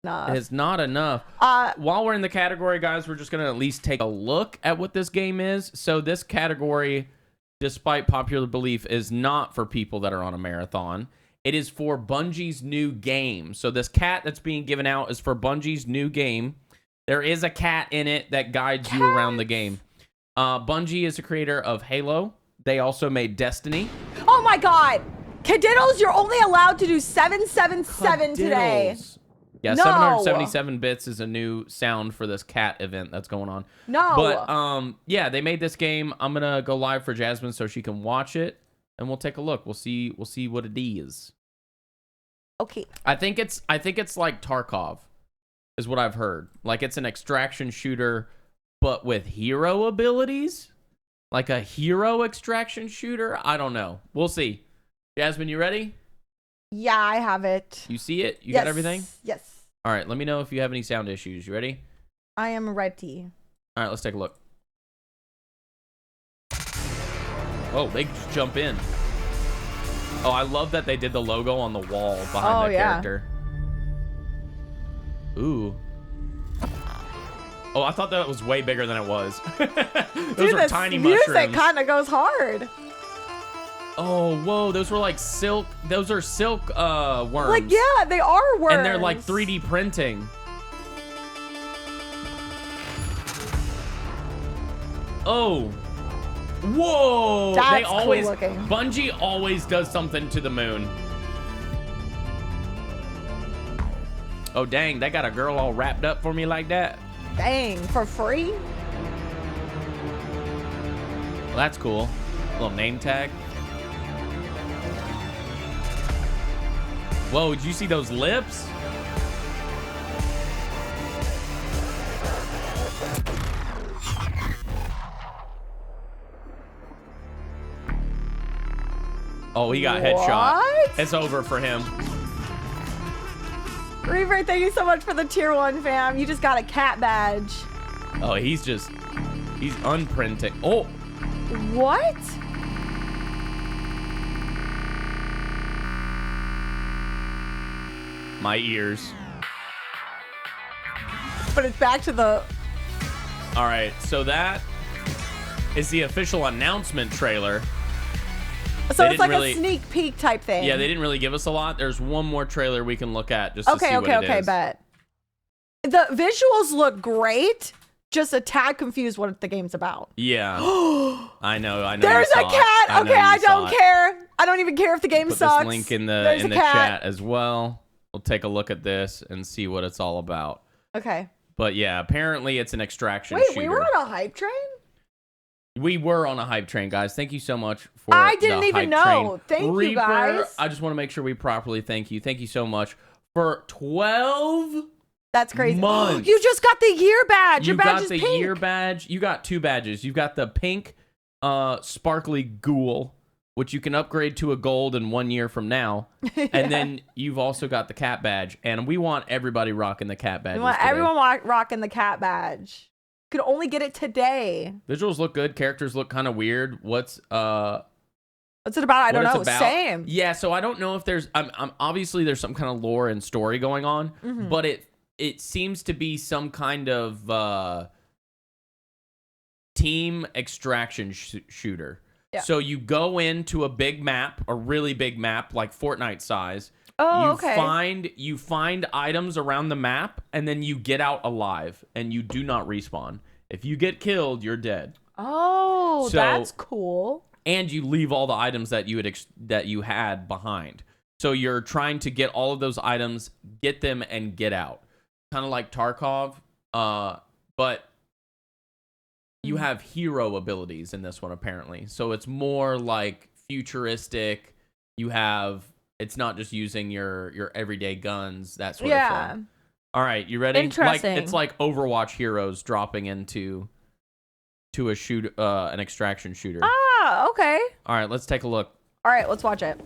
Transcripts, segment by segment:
It is not enough. While we're in the category, guys, we're just going to at least take a look at what this game is. So this category, despite popular belief, is not for people that are on a marathon. It is for Bungie's new game. So this cat that's being given out is for Bungie's new game. There is a cat in it that guides you around the game. Bungie is the creator of Halo. They also made Destiny. Oh my God. Cadiddles, you're only allowed to do 777 today. Yeah, no. 777 bits is a new sound for this cat event that's going on. No. But yeah, they made this game. I'm gonna go live for Jasmine so she can watch it, and we'll take a look. We'll see what it is. Okay. I think it's like Tarkov, is what I've heard. Like it's an extraction shooter, but with hero abilities, like a hero extraction shooter. I don't know. We'll see. Jasmine, you ready? Yeah, I have it. You see it? You got everything? Yes. All right, let me know if you have any sound issues. You ready? I am ready. All right, let's take a look. Oh, they just jump in. Oh, I love that they did the logo on the wall behind the character. Ooh. Oh, I thought that was way bigger than it was. Those are tiny mushrooms. Music kind of goes hard. Oh, whoa, those were like silk. Those are silk worms. Like, yeah, they are worms. And they're like 3D printing. Oh. Whoa. That's they always cool looking. Bungie always does something to the moon. Oh, dang, they got a girl all wrapped up for me like that. Dang, for free? Well, that's cool. Little name tag. Whoa, did you see those lips? Oh, he got headshot. What? It's over for him. Reaver, thank you so much for the tier 1, fam. You just got a cat badge. Oh, he's unprinting. Oh. What? My ears. But it's back to the... All right, so that is the official announcement trailer. So it's like a sneak peek type thing. Yeah, they didn't really give us a lot. There's one more trailer we can look at just to see what it is. Okay, bet. The visuals look great. Just a tad confused what the game's about. Yeah. I know. There's a cat. Okay, I don't care. I don't even care if the game sucks. Put this link in the chat as well. We'll take a look at this and see what it's all about. Okay. But yeah, apparently it's an extraction shooter. Wait, we were on a hype train? We were on a hype train, guys. Thank you so much for I didn't even know. Thank you, guys. I just want to make sure we properly thank you. Thank you so much for 12 That's crazy. months. You just got the year badge. Your badge is pink. You got the year badge. You got 2 badges. You've got the pink sparkly ghoul, which you can upgrade to a gold in 1 year from now. Yeah. And then you've also got the cat badge. And we want everybody rocking the cat badge. We want everyone rocking the cat badge. Could only get it today. Visuals look good. Characters look kind of weird. What's it about? I don't know. Same. Yeah, so I don't know if there's I'm obviously there's some kind of lore and story going on, but it seems to be some kind of team extraction shooter. Yeah. So you go into a big map, a really big map, like Fortnite size. Oh, okay. You find items around the map, and then you get out alive, and you do not respawn. If you get killed, you're dead. Oh, that's cool. And you leave all the items that you had behind. So you're trying to get all of those items, get them, and get out. Kind of like Tarkov, but you have hero abilities in this one, apparently. So it's more like futuristic. It's not just using your everyday guns, that sort of thing. All right, you ready? Interesting. It's like Overwatch heroes dropping into an extraction shooter. Ah, okay. All right, let's take a look. All right, let's watch it.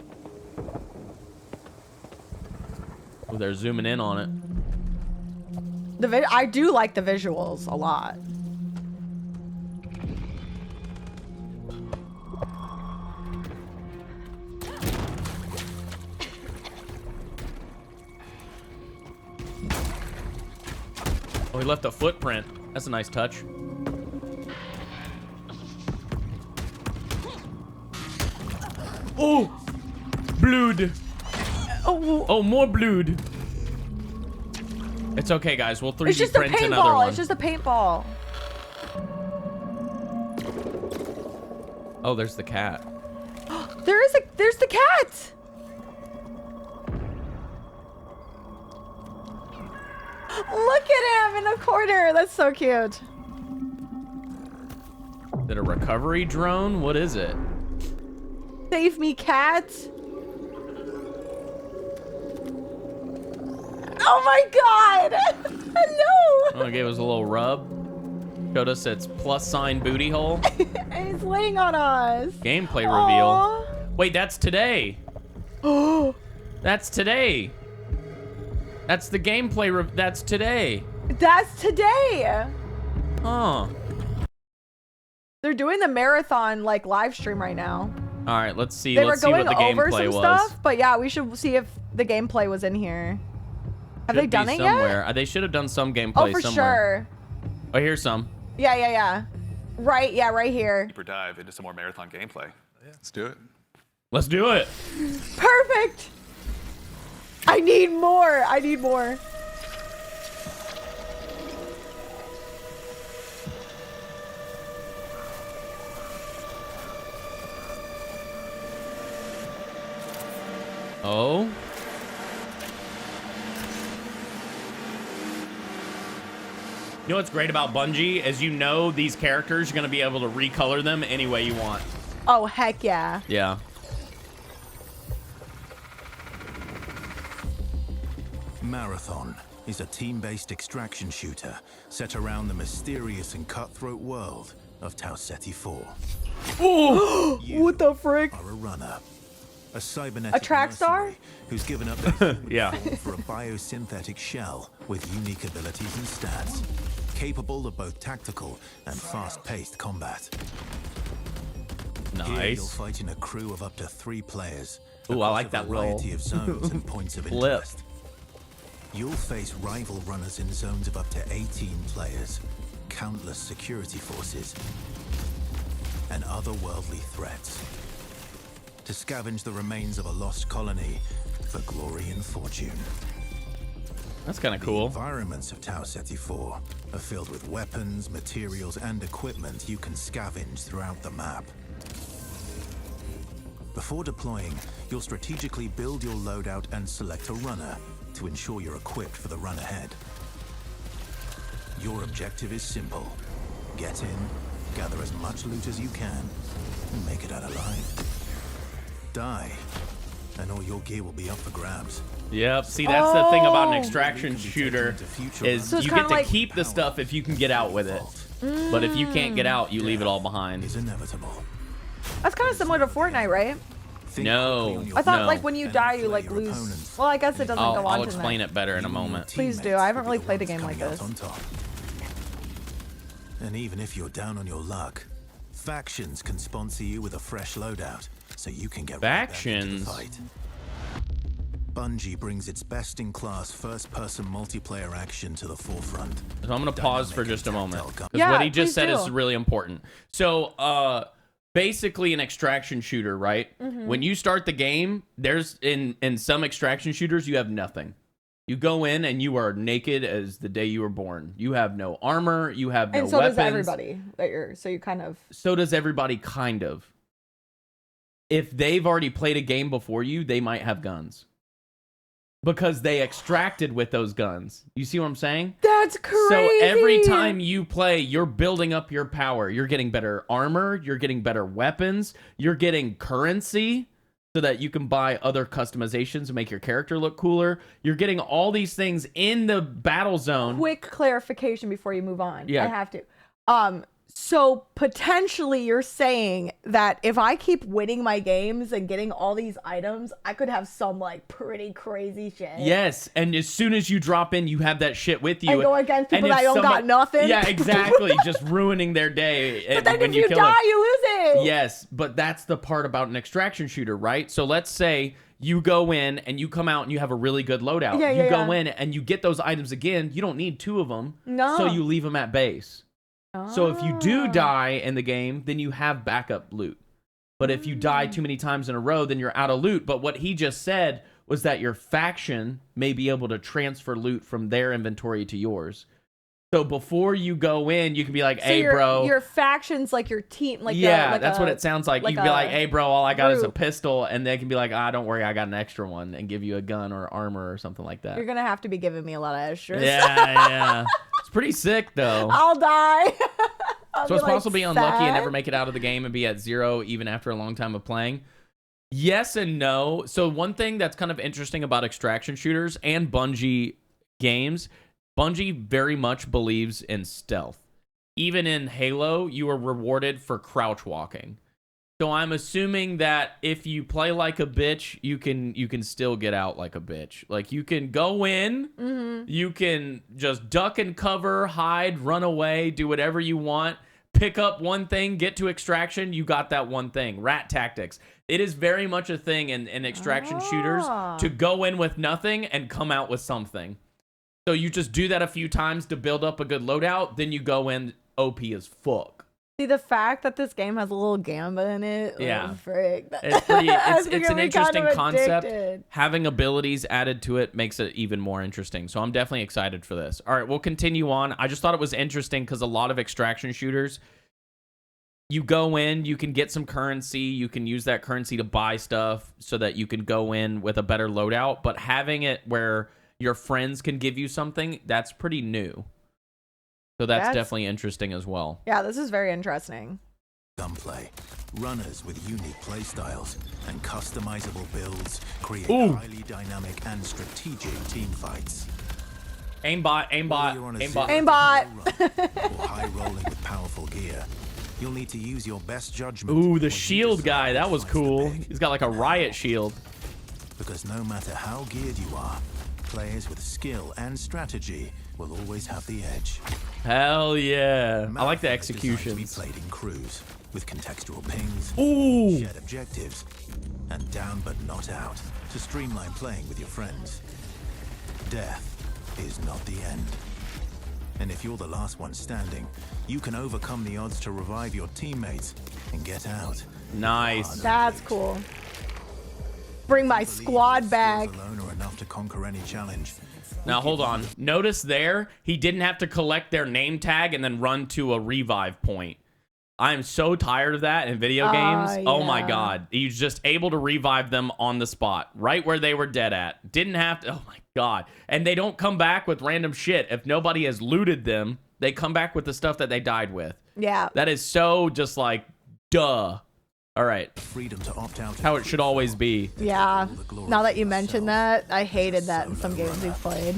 Oh, they're zooming in on it. I do like the visuals a lot. Oh, he left a footprint. That's a nice touch. Oh, blood. Oh, more blood. It's okay, guys. We'll 3D It's just a print another paintball. one. It's just a paintball. Oh, there's the cat. There's the cat. Look at him in the corner. That's so cute. Is it a recovery drone? What is it? Save me, cat. Oh my god. Hello. Oh, it gave us a little rub. Showed us its plus sign booty hole. It's laying on us. Gameplay reveal. Wait, that's today. Oh. That's today. That's the gameplay. That's today. That's today. Huh. They're doing the marathon like live stream right now. All right, let's see. They Let's were see going what the over gameplay some was. stuff, but yeah, we should see if the gameplay was in here. Have Should they done be it somewhere. yet? They should have done some gameplay Oh, for somewhere. sure. Oh, here's some. Yeah. Right here. Deeper dive into some more marathon gameplay. Yeah, let's do it. Let's do it. Perfect. I need more. Oh. You know what's great about Bungie is these characters are going to be able to recolor them any way you want. Oh, heck yeah. Yeah. Marathon is a team-based extraction shooter set around the mysterious and cutthroat world of Tau Ceti 4. Oh! What the frick? Are a runner, a cybernetic A track star? mercenary who's given up their Yeah. for a biosynthetic shell with unique abilities and stats, capable of both tactical and fast-paced combat. Here you'll Nice. fight in a crew of up to 3 players. Ooh, I across like a that variety roll. of zones and points of Flip. interest. You'll face rival runners in zones of up to 18 players, countless security forces, and otherworldly threats. To scavenge the remains of a lost colony for glory and fortune. That's kind of The cool. environments of Tau Ceti 4 are filled with weapons, materials, and equipment you can scavenge throughout the map. Before deploying, you'll strategically build your loadout and select a runner to ensure you're equipped for the run ahead. Your objective is simple. Get in, gather as much loot as you can, and make it out alive. Die, and all your gear will be up for grabs. Yep. See, that's the thing about an Oh. extraction shooter is So it's you kinda get to like- keep the stuff if you can get out with it. But if you can't get out, you leave it all behind. Is inevitable. That's kind of similar to Fortnite, right? Think No. quickly on your I thought No. like when you and die, you outplay like your lose. opponents. Well, I guess it doesn't go on I'll to explain that. it better in a You and your moment. Please do. teammates I haven't will really be the played a ones game like coming out this. on top. And even if you're down on your luck, factions can sponsor you with a fresh loadout, so you can get right back into Factions? the fight. Bungie brings its best-in-class first-person multiplayer action to the forefront. So I'm going to pause for Dynamic just a and moment. tactile Because Yeah, what he just please said is do. really important. So, basically an extraction shooter, right? Mm-hmm. When you start the game, there's in some extraction shooters, you have nothing. You go in and you are naked as the day you were born. You have no armor. You have no And so weapons. does everybody that you're. So you kind of. So does everybody, kind of. If they've already played a game before you, they might have guns. Because they extracted with those guns. You see what I'm saying? That's crazy. So every time you play, you're building up your power. You're getting better armor. You're getting better weapons. You're getting currency so that you can buy other customizations and make your character look cooler. You're getting all these things in the battle zone. Quick clarification before you move on. Yeah. I have to. So potentially you're saying that if I keep winning my games and getting all these items, I could have some like pretty crazy shit. Yes, and as soon as you drop in, you have that shit with you. And go against people if that don't got nothing. Yeah, exactly. Just ruining their day. But then when if you kill die, it. you lose it. Yes, but that's the part about an extraction shooter, right? So let's say you go in and you come out and you have a really good loadout. Yeah, you yeah, go yeah. in and you get those items again. You don't need 2 of them. No. So you leave them at base. So if you do die in the game, then you have backup loot. But if you die too many times in a row, then you're out of loot. But what he just said was that your faction may be able to transfer loot from their inventory to yours. So before you go in, you can be like, hey, bro. Your faction's like your team. Like that's what it sounds like. You can be like, hey, bro, all I got is a group. pistol. And they can be like, don't worry, I got an extra one, and give you a gun or armor or something like that. You're going to have to be giving me a lot of extras. Yeah. It's pretty sick, though. I'll die. So it's possible to be unlucky and never make it out of the game and be at 0 even after a long time of playing. Yes and no. So one thing that's kind of interesting about extraction shooters and Bungie games, Bungie very much believes in stealth. Even in Halo, you are rewarded for crouch walking. So I'm assuming that if you play like a bitch, you can still get out like a bitch. Like you can go in, you can just duck and cover, hide, run away, do whatever you want. Pick up one thing, get to extraction, you got that one thing. Rat tactics. It is very much a thing in extraction shooters to go in with nothing and come out with something. So you just do that a few times to build up a good loadout, then you go in OP as fuck. See, the fact that this game has a little gamba in it. Yeah. Oh, frick. It's pretty. It's an interesting kind of concept. addicted. Having abilities added to it makes it even more interesting. So I'm definitely excited for this. All right, we'll continue on. I just thought it was interesting because a lot of extraction shooters, you go in, you can get some currency, you can use that currency to buy stuff so that you can go in with a better loadout. But having it where your friends can give you something, that's pretty new. So that's definitely interesting as well. Yeah, this is very interesting. Gunplay, runners with unique playstyles, and customizable builds create highly dynamic and strategic team fights. Aimbot. Or high rolling with powerful gear, you'll need to use your best judgment. Ooh, the shield guy, that was cool. He's got like a riot shield. Because no matter how geared you are, players with skill and strategy will always have the edge. Hell yeah. I like the Marathon is designed to be executions. played in crews with contextual pings, Ooh. shared objectives, and down but not out to streamline playing with your friends. Death is not the end. And if you're the last one standing, you can overcome the odds to revive your teammates and get out. Nice. That's cool. Bring my squad back. Alone are enough to conquer any challenge. Now, hold on. Notice there, he didn't have to collect their name tag and then run to a revive point. I am so tired of that in video games. Oh my yeah. God. He's just able to revive them on the spot, right where they were dead at. Didn't have to. Oh my God. And they don't come back with random shit. If nobody has looted them, they come back with the stuff that they died with. Yeah. That is so just like, duh. All right. Freedom to opt out. How it should always be. Yeah. Now that you mentioned that, I hated that in some games we've played.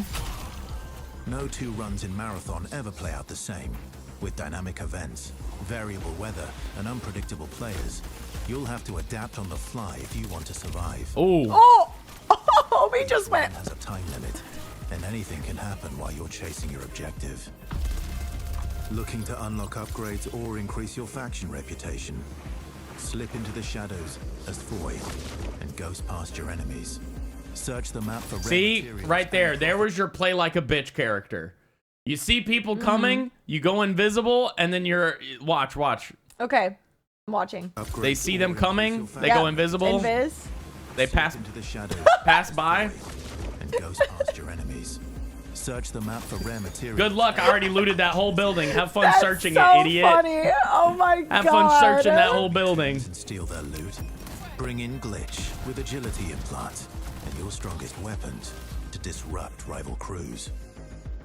No 2 runs in Marathon ever play out the same. With dynamic events, variable weather, and unpredictable players, you'll have to adapt on the fly if you want to survive. Oh. Oh, we just went. Has a time limit, and anything can happen while you're chasing your objective. Looking to unlock upgrades or increase your faction reputation? Slip into the shadows as Foy and ghost past your enemies. Search the map for See, right there. There was your play like a bitch character. You see people coming, you go invisible, and then you're... Watch. Okay. I'm watching. They see them coming, they go invisible, Invis. they pass into the shadows by. and ghost past your enemies. Search the map for rare materials. Good luck, I already looted that whole building. Have fun That's searching so it, idiot. funny. Oh my God. Have fun searching that whole building. And steal their loot. Bring in Glitch with agility implants and your strongest weapons to disrupt rival crews.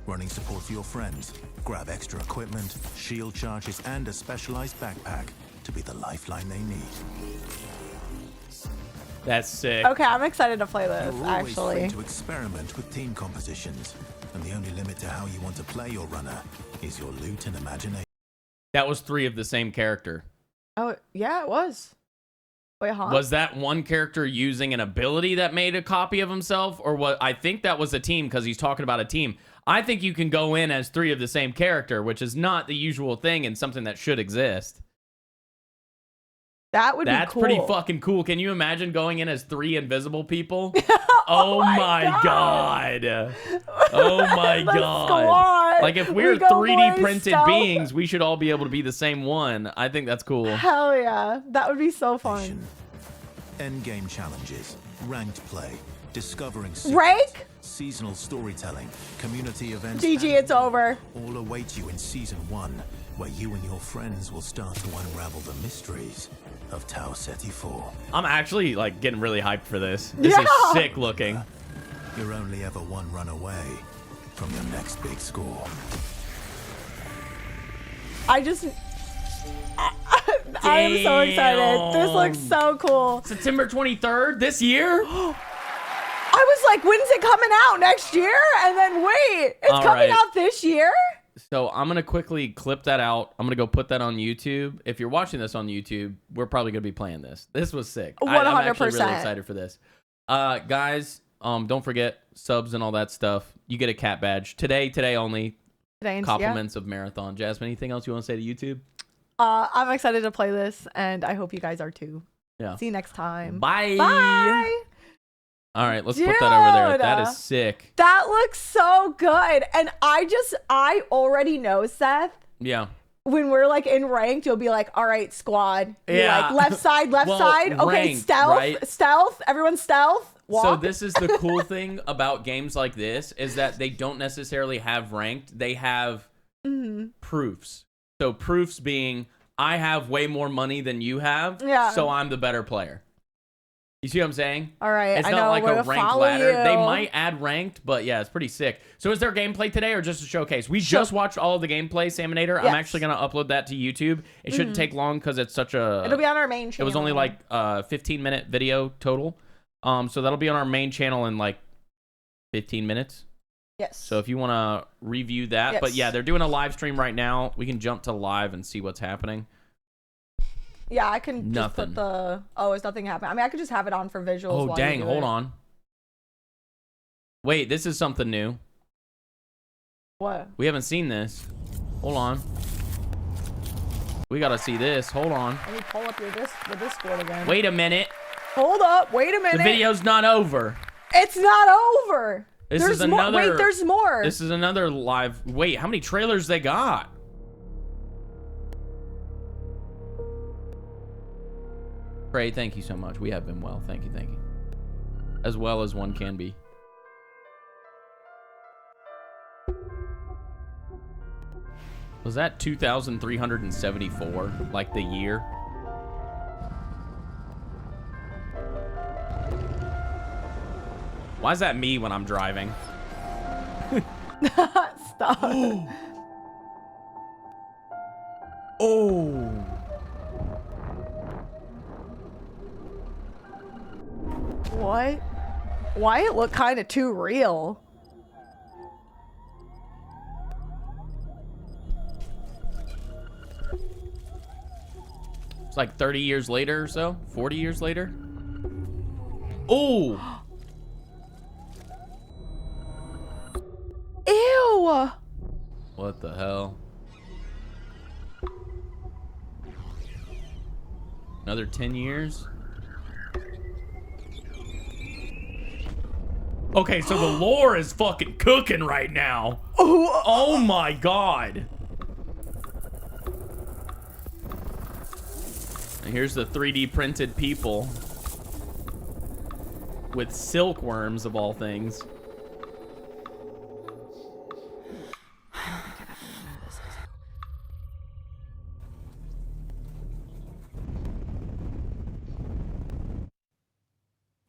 Running support for your friends. Grab extra equipment, shield charges, and a specialized backpack to be the lifeline they need. That's sick. Okay, I'm excited to play this, You're always free actually. to experiment with team compositions, and the only limit to how you want to play your runner is your loot and imagination. That was 3 of the same character. Oh, yeah, it was. Wait, huh? Was that one character using an ability that made a copy of himself? Or what? I think that was a team because he's talking about a team. I think you can go in as 3 of the same character, which is not the usual thing and something that should exist. That would be cool. That's pretty fucking cool. Can you imagine going in as 3 invisible people? Oh my god. Oh my god. Squad. Like if we're 3D printed beings, we should all be able to be the same one. I think that's cool. Hell yeah. That would be so fun. Endgame challenges, ranked play, discovering Rank? seasonal storytelling, community events. GG, it's over. All await you in season 1, where you and your friends will start to unravel the mysteries of Tau Ceti 4. I'm actually like getting really hyped for this. This is sick looking. You're only ever one run away from your next big score. I am so excited. This looks so cool. September 23rd this year? I was like, when's it coming out? Next year? And then wait, it's coming out this year? So I'm going to quickly clip that out. I'm going to go put that on YouTube. If you're watching this on YouTube, we're probably going to be playing this. This was sick. 100%. I'm actually really excited for this. Guys, don't forget subs and all that stuff. You get a cat badge. Today only. Compliments of Marathon. Jasmine, anything else you want to say to YouTube? I'm excited to play this, and I hope you guys are too. Yeah. See you next time. Bye. Bye. All right, let's put that over there. That is sick. That looks so good. And I already know, Seth. Yeah. When we're like in ranked, you'll be like, all right, squad. You're like left side. Well, Okay, ranked, stealth. right? Stealth. Everyone stealth. Walk. So this is the cool thing about games like this is that they don't necessarily have ranked. They have proofs. So proofs being, I have way more money than you have, so I'm the better player. You see what I'm saying? All right, it's not like a ranked ladder. They might add ranked, but yeah, it's pretty sick. So is there gameplay today or just a showcase? We just watched all of the gameplay, Salmonator. Yes. I'm actually going to upload that to YouTube. It shouldn't take long because it's such a... It'll be on our main channel. It was only like a 15-minute video total. So that'll be on our main channel in like 15 minutes. Yes. So if you want to review that. But yeah, they're doing a live stream right now. We can jump to live and see what's happening. Yeah, I can just put the... Oh, is nothing happening? I mean, I could just have it on for visuals. Oh, dang. Hold on. Wait, this is something new. What? We haven't seen this. Hold on. We got to see this. Hold on. Let me pull up the Discord again. Wait a minute. Hold up. Wait a minute. The video's not over. It's not over. There's another... Wait, there's more. This is another live... Wait, how many trailers they got? Trey, thank you so much. We have been well. Thank you, thank you. As well as one can be. Was that 2,374? Like the year? Why is that me when I'm driving? Stop. Oh. What? Why it look kind of too real? It's like 30 years later or so? 40 years later? Oh! Ew! What the hell? Another 10 years? Okay, so the lore is fucking cooking right now. Oh my god. And here's the 3D printed people with silkworms of all things.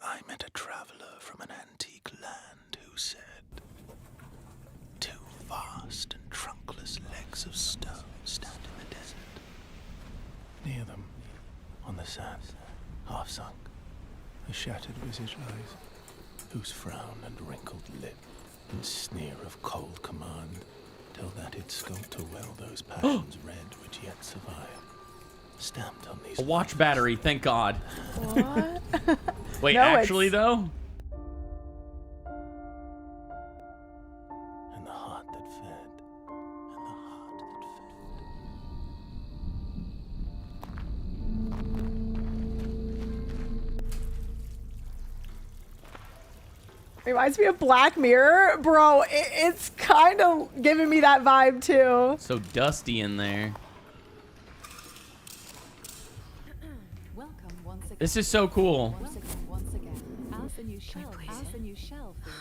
I met a traveler from an antique land who said, "Two vast and trunkless legs of stone stand in the desert. Near them, on the sand, half sunk, a shattered visage lies, whose frown and wrinkled lip and sneer of cold command till that it sculptor well those passions red which yet survive. Stamped on these A watch battery, thank God. What? Wait, No, actually it's- though? and the heart that fed, and the heart that fed. Reminds me of Black Mirror. Bro, it's kind of giving me that vibe too. So dusty in there. Welcome once again. This is so cool. Once again. How's the new shell? How's the new shell feeling?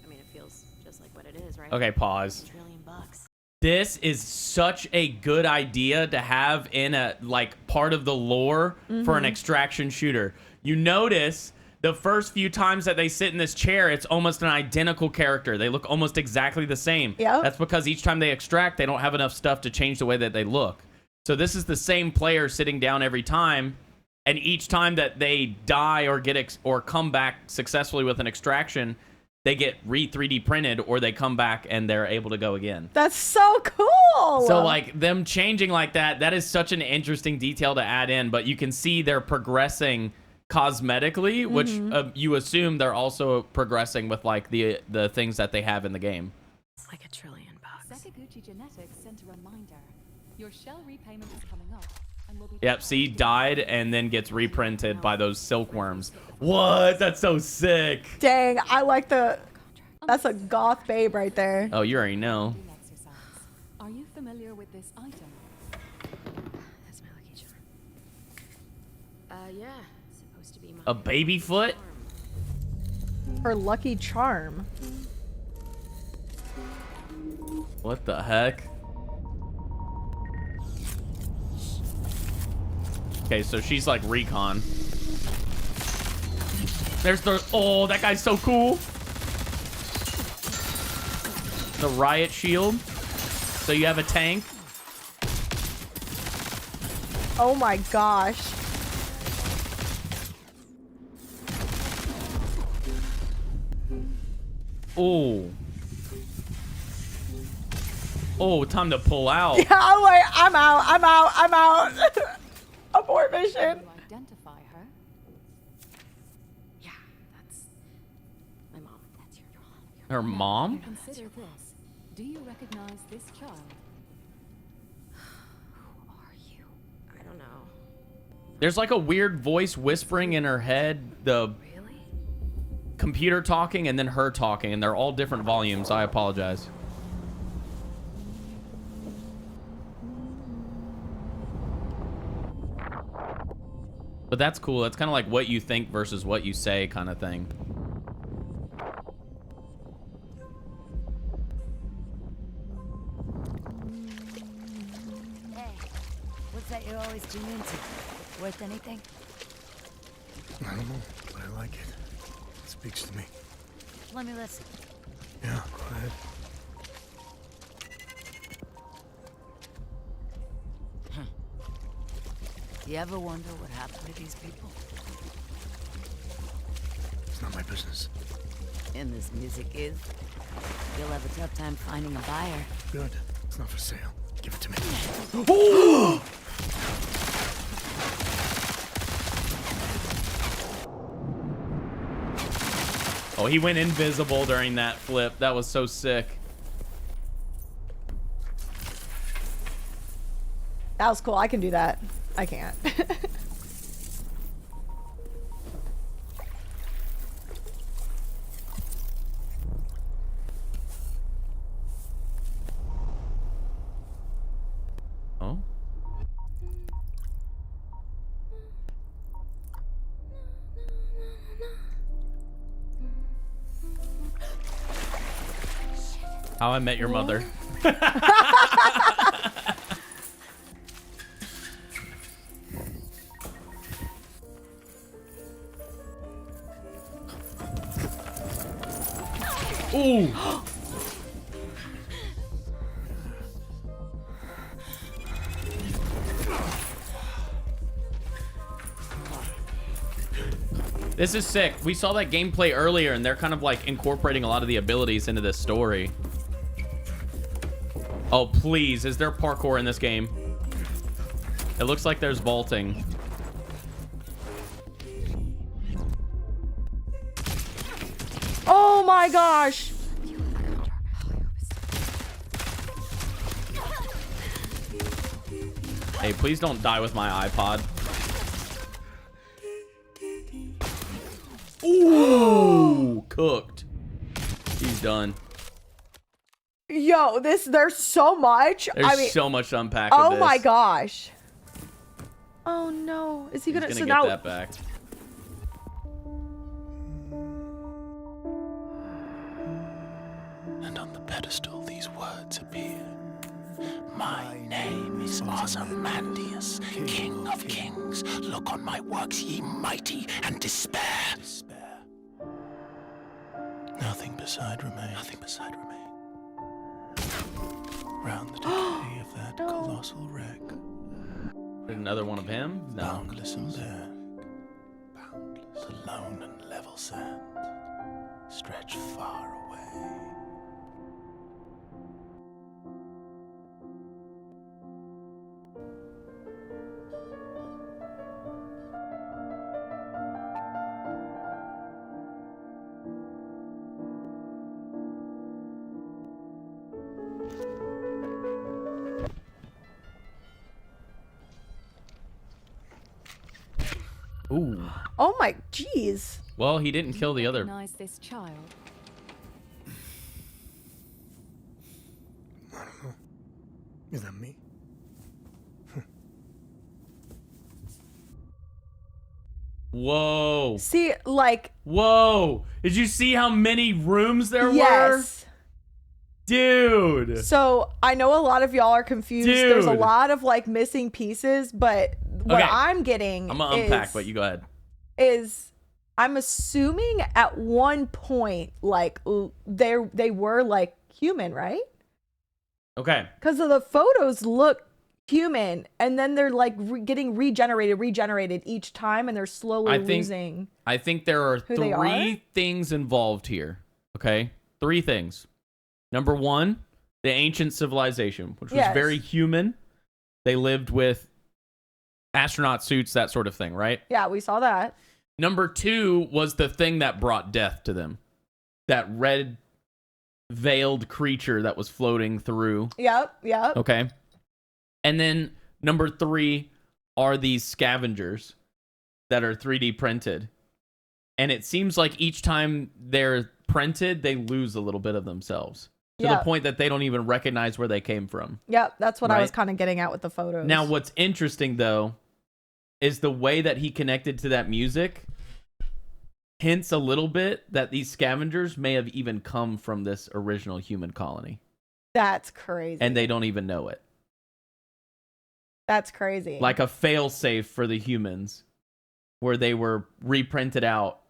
I mean, it feels just like what it is, right? Okay, pause. $1 trillion bucks. This is such a good idea to have in a like part of the lore for an extraction shooter. You notice the first few times that they sit in this chair, it's almost an identical character. They look almost exactly the same. Yep. That's because each time they extract, they don't have enough stuff to change the way that they look. So this is the same player sitting down every time, and each time that they die or get or come back successfully with an extraction, they get 3D printed, or they come back and they're able to go again. That's so cool. So like them changing like that is such an interesting detail to add in, but you can see they're progressing cosmetically, which you assume they're also progressing with like the things that they have in the game. It's like $1 trillion bucks. Sakaguchi Genetics sent a reminder. Your shell repayment is coming up and will be. Yep, see, died and then gets reprinted by those silkworms. What? That's so sick. Dang, I like the. That's a goth babe right there. Oh, you already know. Exercise. Are you familiar with this item? That's my lucky charm. Yeah. Supposed to be my A baby foot? Her lucky charm. What the heck? Okay, so she's like recon. There's the... Oh, that guy's so cool. The riot shield. So you have a tank. Oh my gosh. Oh. Oh, time to pull out. Yeah, I'm like, I'm out. Abort mission. You identify her? Yeah, that's my mom. That's your mom. Her mom? Consider this. Do you recognize this child? Who are you? I don't know. There's like a weird voice whispering in her head. The Really? computer talking and then her talking, and they're all different volumes. I apologize. But that's cool. That's kind of like what you think versus what you say kind of thing. Hey, what's that you always tune into? Worth anything? I don't know, but I like it. It speaks to me. Let me listen. Yeah, go ahead. Do you ever wonder what happened to these people? It's not my business. And this music is? You'll have a tough time finding a buyer. Good. It's not for sale. Give it to me. Oh, he went invisible during that flip. That was so sick. That was cool. I can do that. I can't. Oh. How I Met Your Mother. Ooh. This is sick. We saw that gameplay earlier, and they're kind of like incorporating a lot of the abilities into this story. Oh, please. Is there parkour in this game? It looks like there's vaulting. Oh my gosh. Hey, please don't die with my iPod. Ooh, cooked. He's done. Yo, there's so much. There's so much to unpack with Oh this. my gosh. Oh no. Is he gonna, He's so gonna now get that back. And on the pedestal, these words appear. My name is Ozymandias, King of Kings. Look on my works, ye mighty, and despair. Nothing beside remain. Nothing beside remain. Round the decay of that colossal wreck. Another one of him? No. Boundless and bare. Boundless. The lone and level sand stretch far away. Ooh. Oh my jeez. Well, he didn't kill the other. Recognize this child. I don't know. Is that me? Whoa. See, like, Whoa. Did you see how many rooms there were? yes. Dude. So I know a lot of y'all are confused. There's a Dude. lot of like missing pieces, but what Okay. I'm getting I'm gonna unpack, but you go ahead. is I'm assuming at one point like they were like human, right? Okay. Because of the photos look human, and then they're like getting regenerated each time, and they're slowly losing. I think there are who they three things involved here. Okay? 3 things. Number 1, the ancient civilization, which was Yes. very human. They lived with astronaut suits, that sort of thing, right? Yeah, we saw that. Number 2 was the thing that brought death to them. That red veiled creature that was floating through. Yep. Okay. And then number 3 are these scavengers that are 3D printed. And it seems like each time they're printed, they lose a little bit of themselves. To the point that they don't even recognize where they came from. Yep, that's what I was Right? kind of getting at with the photos. Now, what's interesting, though, is the way that he connected to that music hints a little bit that these scavengers may have even come from this original human colony. That's crazy. And they don't even know it. That's crazy. Like a failsafe for the humans, where they were reprinted out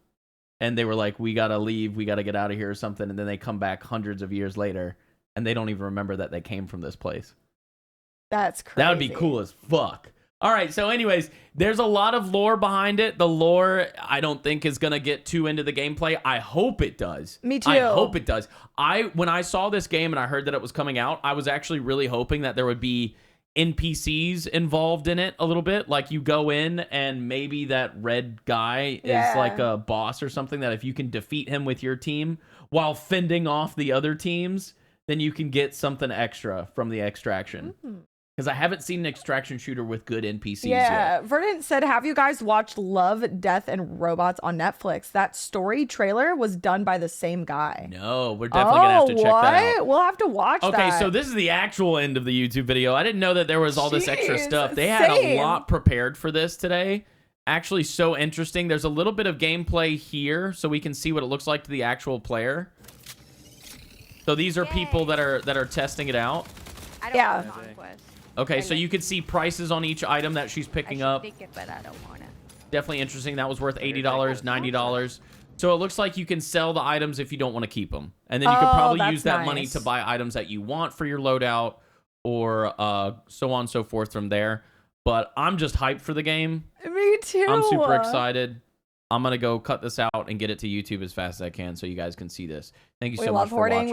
and they were like, we gotta leave, we gotta get out of here or something, and then they come back hundreds of years later and they don't even remember that they came from this place. That's crazy. That would be cool as fuck. All right, so anyways, there's a lot of lore behind it. The lore, I don't think, is going to get too into the gameplay. I hope it does. Me too. I hope it does. When I saw this game and I heard that it was coming out, I was actually really hoping that there would be NPCs involved in it a little bit. Like you go in and maybe that red guy is like a boss or something, that if you can defeat him with your team while fending off the other teams, then you can get something extra from the extraction. Because I haven't seen an extraction shooter with good NPCs yet. Verdant said, have you guys watched Love, Death, and Robots on Netflix? That story trailer was done by the same guy. No, we're definitely going to have to check that out. We'll have to watch that. Okay, so this is the actual end of the YouTube video. I didn't know that there was all this extra Jeez, stuff. They had a same. lot prepared for this today. Actually, so interesting. There's a little bit of gameplay here, so we can see what it looks like to the actual player. So these are people that are testing it out. I don't want Conquest. Okay, so you can see prices on each item that she's picking up. Take it, but I don't want it. Definitely interesting. That was worth $80, $90. So it looks like you can sell the items if you don't want to keep them. And then you could probably use that money to buy items that you want for your loadout, or so on and so forth from there. But I'm just hyped for the game. Me too. I'm super excited. I'm going to go cut this out and get it to YouTube as fast as I can so you guys can see this. Thank you so much for watching.